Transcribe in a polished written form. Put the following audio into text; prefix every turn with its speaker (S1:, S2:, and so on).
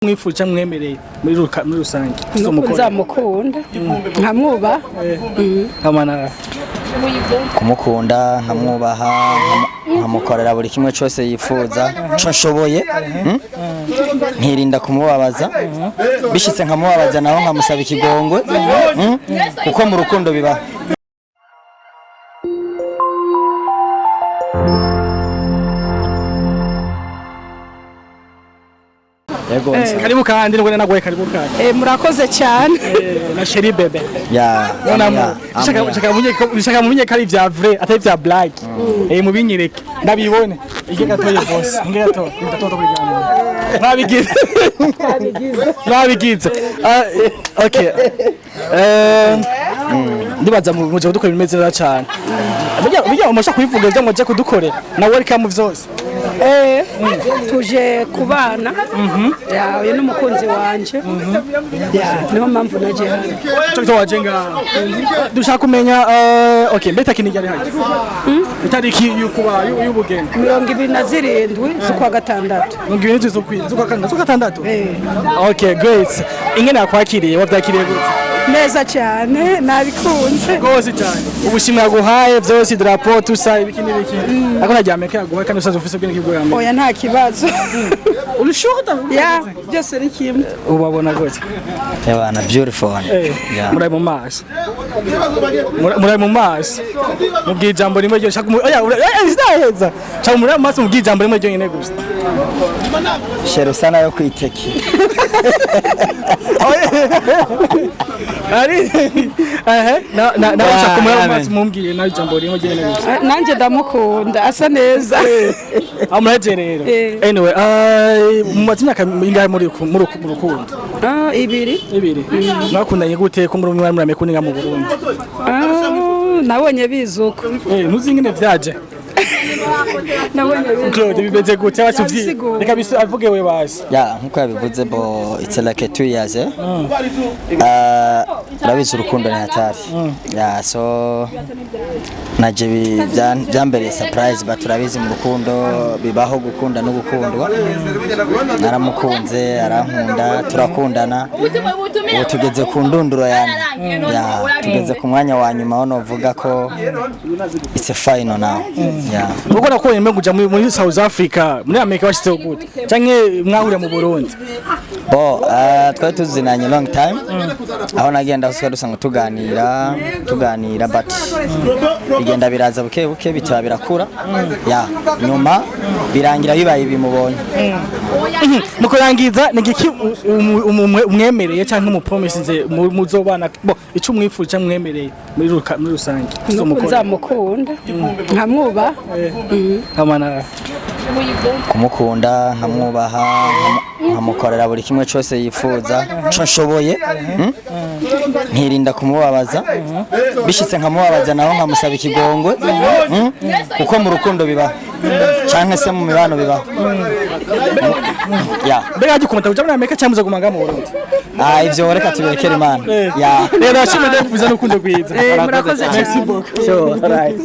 S1: Mwifuje mwemereye muri rusange
S2: nzamukunda nkamwubaha
S1: kamana
S3: kumukunda nkamwubaha nkamukorera buri kimwe cyose yifuza cyo nshoboye nkirinda kumubabaza bishitse nkamubabaza naho nkamusaba ikigongwe kuko mu rukundo bibaho.
S1: Karibu kandi ngo nagoye karibu kandi
S2: murakoze cyane
S1: na Sheri bebe
S3: ya
S1: nshaka mumenye kari vya vrai atari vya black mubinyereke ndabibone ige gatoye boss inge gato ndatoto kujyana nabigize okay ndibaza mu gihe dukora bimeze neza cyane bijya umusha kwivuga byo ngo je kudukorera na welcome vyose
S2: tuje kubana yawe n'umukunzi wanje niho mpamvu naje hano
S1: cyo wajenga dushaka kumenya okay mbeta kinigi ari haje itariki yukuba y'ubugeni
S2: 27 z'ukwa gatandatu
S1: 27 z'ukwa gatandatu okay great ingene yakwakiriye wavyakiriye gute
S2: neza cyane nabikunze
S1: gose cyane ubushimwe yaguhaye byose drapo tusa ibiki n'ibiki ako najyameke yaguhaye kandi usaze ufise bwene kibwo yamwe
S2: oya nta kibazo
S1: urishota
S2: ya byose ari kimwe
S1: ubabona gute
S3: yabana beautiful
S1: muri mu maso muri mu maso mubwiye ijambo rimwe ryo shaka oya izaheza cyangwa muri mu maso mubwiye ijambo rimwe ryo nyene gusa
S3: shero sana yo kwiteki
S1: ari na shaka muri mu maso mumbwiye na ijambo rimwe ryo nyene gusa
S2: nanje ndamukunda asa neza
S1: amuraje rero anyway mu mazina ingahe muri rukundo ibiri mwakundanye gute ko muri mwari muramye kuninga mu Burundi
S2: nabonye bizuko
S1: ntuzi ingene vyaje Claude bibeze gute basuvyi reka bisu avuge we basi
S3: ya nkuko yabivuze bo it's like 2 years rabize urukundo ni hatari ya so naje byambere surprise baturabize mu rukundo bibaho gukunda no gukundwa naramukunze arankunda turakundana ubu tugeze ku ndunduro yani ya tugeze ku mwanya wa nyuma aho novuga ko it's a final now ya
S1: uko nakoye mbe kuja muri South Africa muri America bashitse gute canke mwahurira mu Burundi
S3: bo twari tuzinanye long time aho nagenda usika dusanga tuganira but bigenda biraza buke bitaba birakura ya nyuma birangira bibaye bimubonye
S1: mukurangiza nigiki umwemereye canke umupromise muzobana bo ico mwifuje mwemereye muri rusange
S2: nzamukunda nkamwubaha
S1: kamana
S3: kumukunda nkamwubaha nkamukorera buri kimwe cyose yifuza cyo nshoboye nkirinda kumubabaza bishitse nkamubabaza naho nkamusaba ikigongwe kuko mu rukundo bibaho canke se mu mibano bibaho ya
S1: mbega gikomenta uja muri Amerika cyangwa gumanga mu Burundi
S3: ivyo reka tuberekere Imana ya
S1: rero ashimye ndafuza n'urukundo rwiza
S2: murakoze
S1: merci beaucoup so right